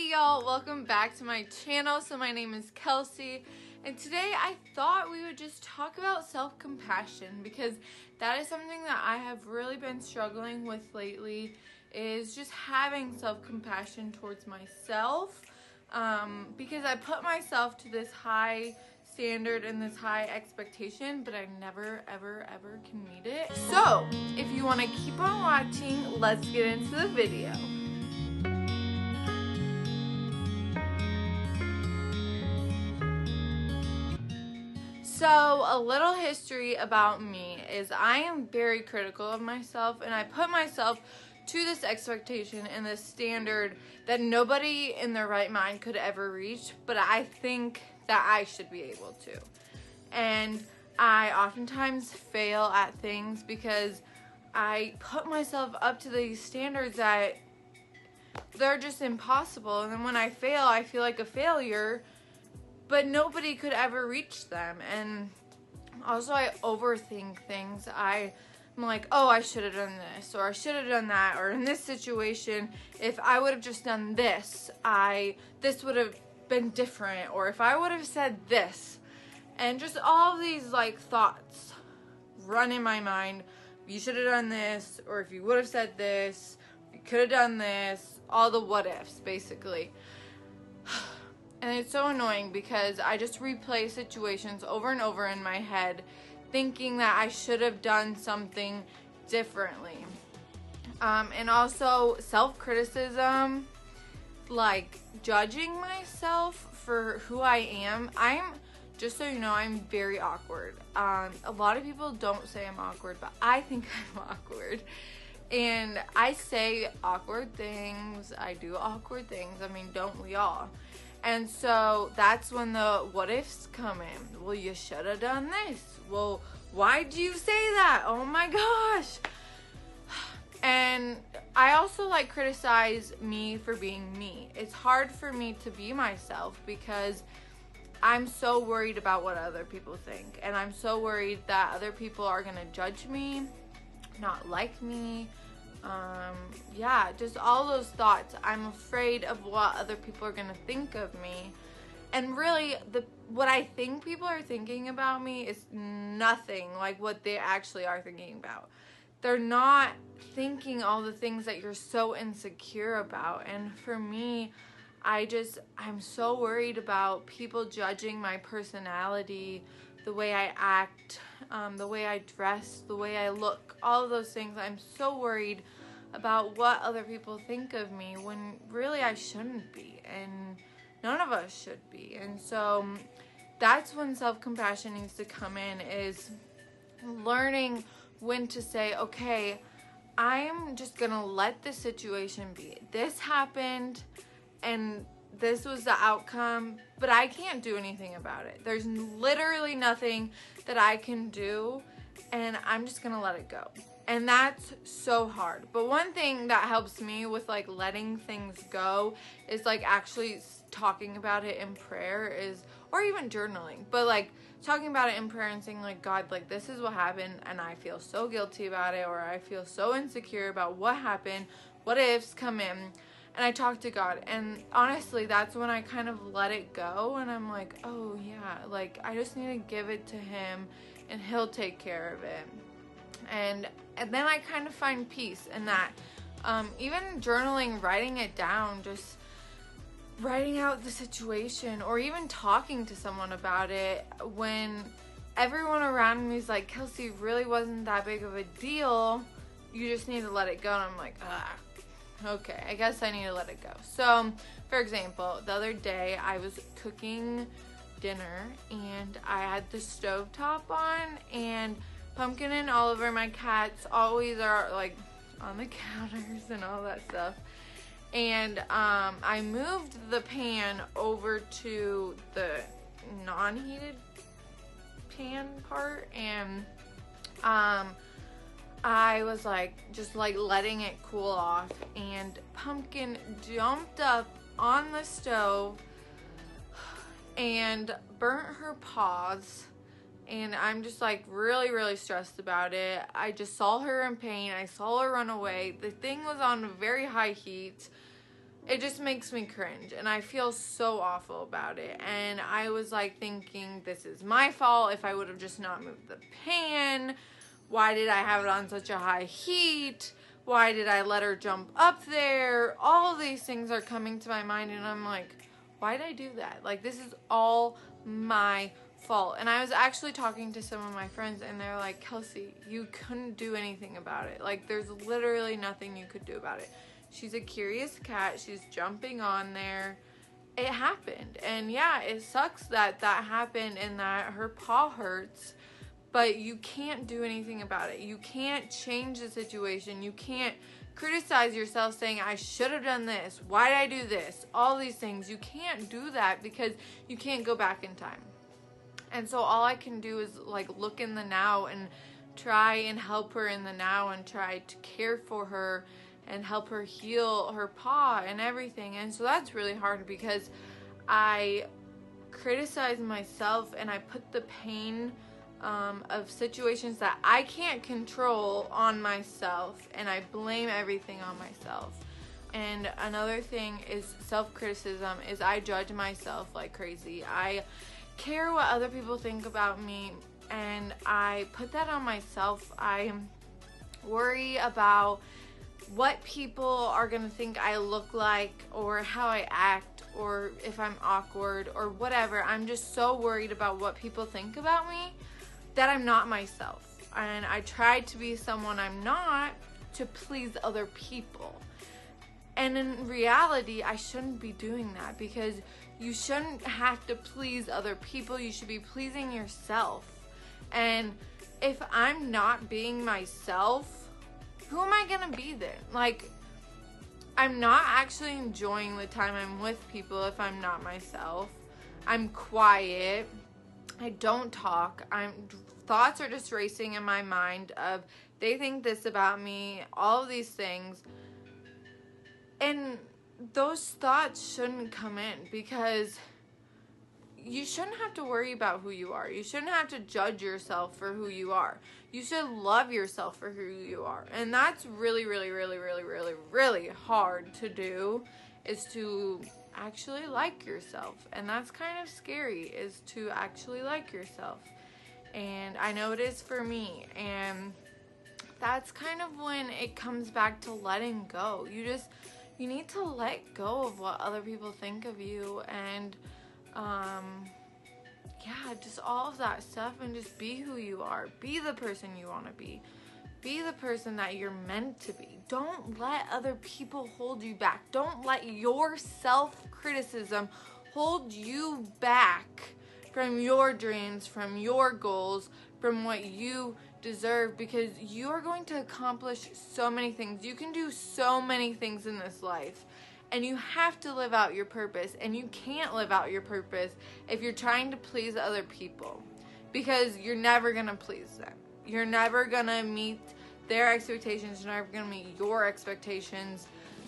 Hey y'all, welcome back to my channel. So my name is Kelsey, and today I thought we would just talk about self-compassion because that is something that I have really been struggling with lately, is just having self-compassion towards myself, because I put myself to this high standard and this high expectation, but I never ever can meet it. So if you want to keep on watching, let's get into the video. So a little history about me is I am very critical of myself, and I put myself to this expectation and this standard that nobody in their right mind could ever reach, but I think that I should be able to. And I oftentimes fail at things because I put myself up to these standards that they're just impossible, and then when I fail, I feel like a failure, but nobody could ever reach them. And also I overthink things. I'm like, oh, I should have done this, or I should have done that, or in this situation, if I would have just done this, this would have been different, or if I would have said this. And just all these like thoughts run in my mind. You should have done this, or if you would have said this, you could have done this, all the what ifs basically. And it's so annoying because I just replay situations over and over in my head, thinking that I should have done something differently. And also self-criticism, like judging myself for who I am. Just so you know, I'm very awkward. A lot of people don't say I'm awkward, but I think I'm awkward. And I say awkward things. I do awkward things. I mean, don't we all? And so that's when the what ifs come in. Well, you should have done this. Well, why'd you say that? Oh my gosh. And I also like criticize me for being me. It's hard for me to be myself because I'm so worried about what other people think. And I'm so worried that other people are going to judge me, not like me. Yeah, just all those thoughts. I'm afraid of what other people are going to think of me. And really, what I think people are thinking about me is nothing like what they actually are thinking about. They're not thinking all the things that you're so insecure about. And for me, I'm so worried about people judging my personality, the way I act, the way I dress, the way I look, all of those things. I'm so worried about what other people think of me when really I shouldn't be, and none of us should be. And so that's when self-compassion needs to come in, is learning when to say, okay, I'm just gonna let this situation be. This happened and this was the outcome, but I can't do anything about it. There's literally nothing that I can do, and I'm just gonna let it go. And that's so hard. But one thing that helps me with like letting things go is like actually talking about it in prayer, or even journaling, but like talking about it in prayer and saying like, God, like this is what happened and I feel so guilty about it, or I feel so insecure about what happened. What ifs come in, and I talk to God, and honestly that's when I kind of let it go, and I'm like, oh yeah, like I just need to give it to him and he'll take care of it. And then I kind of find peace in that. Even journaling, writing it down, just writing out the situation, or even talking to someone about it when everyone around me is like, Kelsey, really wasn't that big of a deal, you just need to let it go. And I'm like, okay, I guess I need to let it go. So for example, the other day I was cooking dinner and I had the stovetop on, and Pumpkin and Oliver, my cats, always are like on the counters and all that stuff. And I moved the pan over to the non-heated pan part, and I was like just like letting it cool off, and Pumpkin jumped up on the stove and burnt her paws. And I'm just like really stressed about it. I just saw her in pain. I saw her run away. The thing was on very high heat. it just makes me cringe, and I feel so awful about it. And I was like thinking, this is my fault. If I would have just not moved the pan, why did I have it on such a high heat? Why did I let her jump up there? All of these things are coming to my mind, and I'm like, why did I do that? Like, this is all my fault. And I was actually talking to some of my friends, and they're like, Kelsey, you couldn't do anything about it. Like, there's literally nothing you could do about it. She's a curious cat. She's jumping on there. It happened. And yeah, it sucks that that happened and that her paw hurts, but you can't do anything about it. You can't change the situation. You can't criticize yourself saying, I should have done this. Why did I do this? All these things. You can't do that because you can't go back in time. And so all I can do is like look in the now and try and help her in the now and try to care for her and help her heal her paw and everything. And so that's really hard because I criticize myself and I put the pain of situations that I can't control on myself, and I blame everything on myself. And another thing is self-criticism, is I judge myself like crazy. I care what other people think about me, and I put that on myself. I worry about what people are gonna think I look like, or how I act, or if I'm awkward, or whatever. I'm just so worried about what people think about me that I'm not myself. And I try to be someone I'm not to please other people. And in reality, I shouldn't be doing that, because you shouldn't have to please other people. You should be pleasing yourself. And if I'm not being myself, who am I gonna be then? Like, I'm not actually enjoying the time I'm with people if I'm not myself. I'm quiet. I don't talk. Thoughts are just racing in my mind of, they think this about me, all of these things. And those thoughts shouldn't come in, because you shouldn't have to worry about who you are. You shouldn't have to judge yourself for who you are. You should love yourself for who you are. And that's really, really, really, really, really, really hard to do, is to actually like yourself. And that's kind of scary, is to actually like yourself. And I know it is for me. And that's kind of when it comes back to letting go. You need to let go of what other people think of you, and yeah, just all of that stuff, and just be who you are. Be the person you want to be. Be the person that you're meant to be. Don't let other people hold you back. Don't let your self-criticism hold you back from your dreams, from your goals, from what you deserve, because you are going to accomplish so many things. You can do so many things in this life, and you have to live out your purpose. And you can't live out your purpose if you're trying to please other people, because you're never gonna please them. You're never gonna meet their expectations. You're never gonna meet your expectations.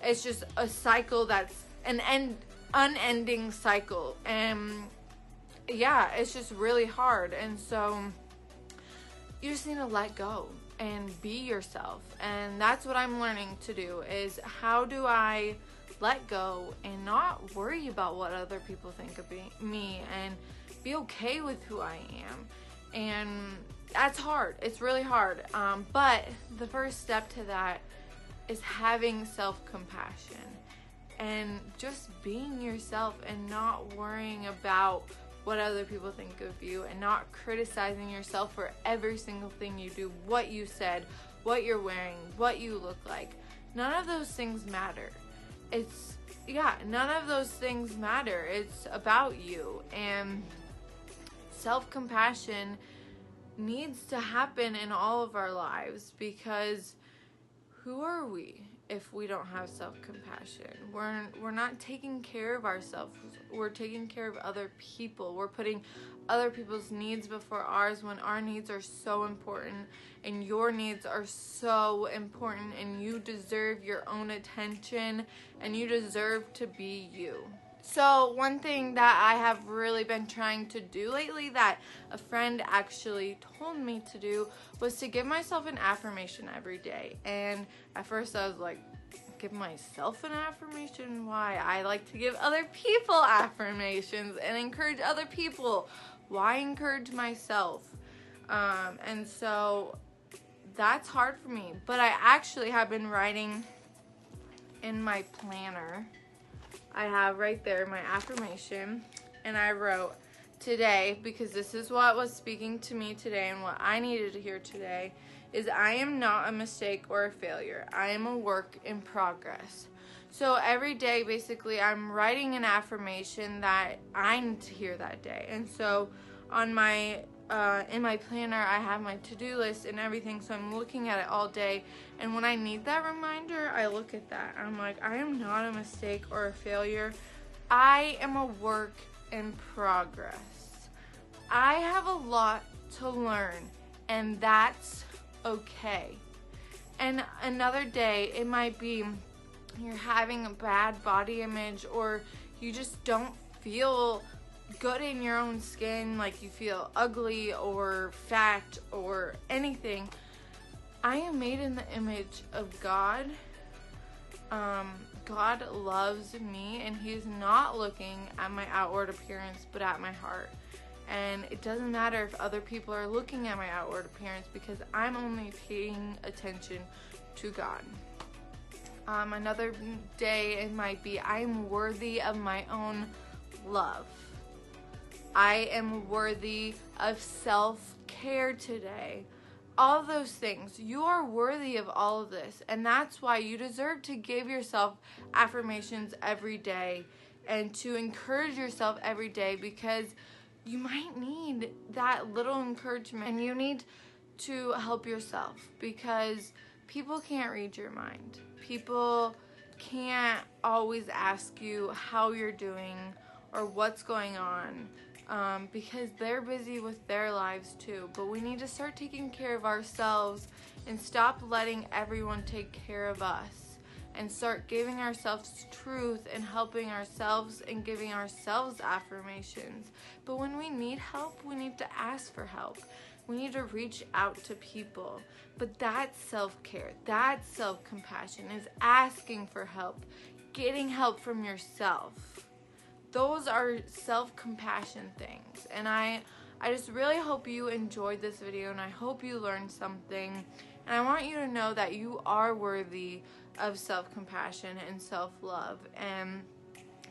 It's just a cycle that's an unending cycle. And yeah, it's just really hard. And so you just need to let go and be yourself. And that's what I'm learning to do, is how do I let go and not worry about what other people think of me, and be okay with who I am. And that's hard. It's really hard. But the first step to that is having self-compassion and just being yourself, and not worrying about what other people think of you, and not criticizing yourself for every single thing you do, what you said, what you're wearing, what you look like. None of those things matter. None of those things matter. It's about you. And self-compassion needs to happen in all of our lives, because who are we if we don't have self-compassion? We're not taking care of ourselves. We're taking care of other people. We're putting other people's needs before ours, when our needs are so important, and your needs are so important, and you deserve your own attention, and you deserve to be you. So one thing that I have really been trying to do lately, that a friend actually told me to do, was to give myself an affirmation every day. And at first I was like, give myself an affirmation. Why? I like to give other people affirmations and encourage other people. Why encourage myself? And so that's hard for me. But I actually have been writing in my planner. I have right there my affirmation, and I wrote today, because this is what was speaking to me today and what I needed to hear today, is I am not a mistake or a failure. I am a work in progress. So every day, basically, I'm writing an affirmation that I need to hear that day. And so on my in my planner, I have my to-do list and everything, so I'm looking at it all day. And when I need that reminder, I look at that. I'm like, I am not a mistake or a failure. I am a work in progress. I have a lot to learn, and that's okay. And another day, it might be you're having a bad body image, or you just don't feel good in your own skin, like you feel ugly or fat or anything. I am made in the image of God. God loves me, and He's not looking at my outward appearance, but at my heart. And it doesn't matter if other people are looking at my outward appearance, because I'm only paying attention to God. Another day, it might be I'm worthy of my own love. I am worthy of self-care today. All those things. You are worthy of all of this. And that's why you deserve to give yourself affirmations every day and to encourage yourself every day, because you might need that little encouragement, and you need to help yourself, because people can't read your mind. People can't always ask you how you're doing or what's going on, because they're busy with their lives too. But we need to start taking care of ourselves and stop letting everyone take care of us, and start giving ourselves truth and helping ourselves and giving ourselves affirmations. But when we need help, we need to ask for help. We need to reach out to people. But that's self-care. That's self-compassion, is asking for help, getting help from yourself. Those are self-compassion things. And I just really hope you enjoyed this video, and I hope you learned something. And I want you to know that you are worthy of self-compassion and self-love, and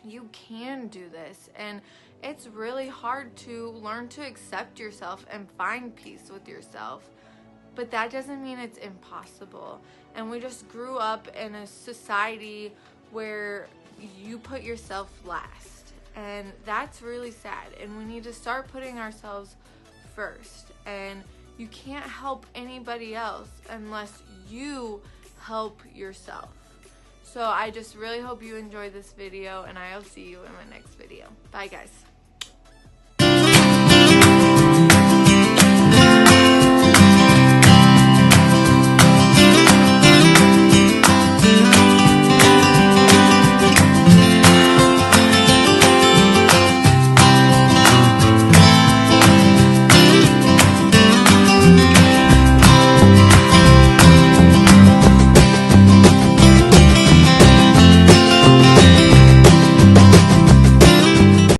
you can do this. And it's really hard to learn to accept yourself and find peace with yourself, but that doesn't mean it's impossible. And we just grew up in a society where you put yourself last, and that's really sad. And we need to start putting ourselves first, and you can't help anybody else unless you help yourself. So I just really hope you enjoyed this video, and I'll see you in my next video. Bye guys.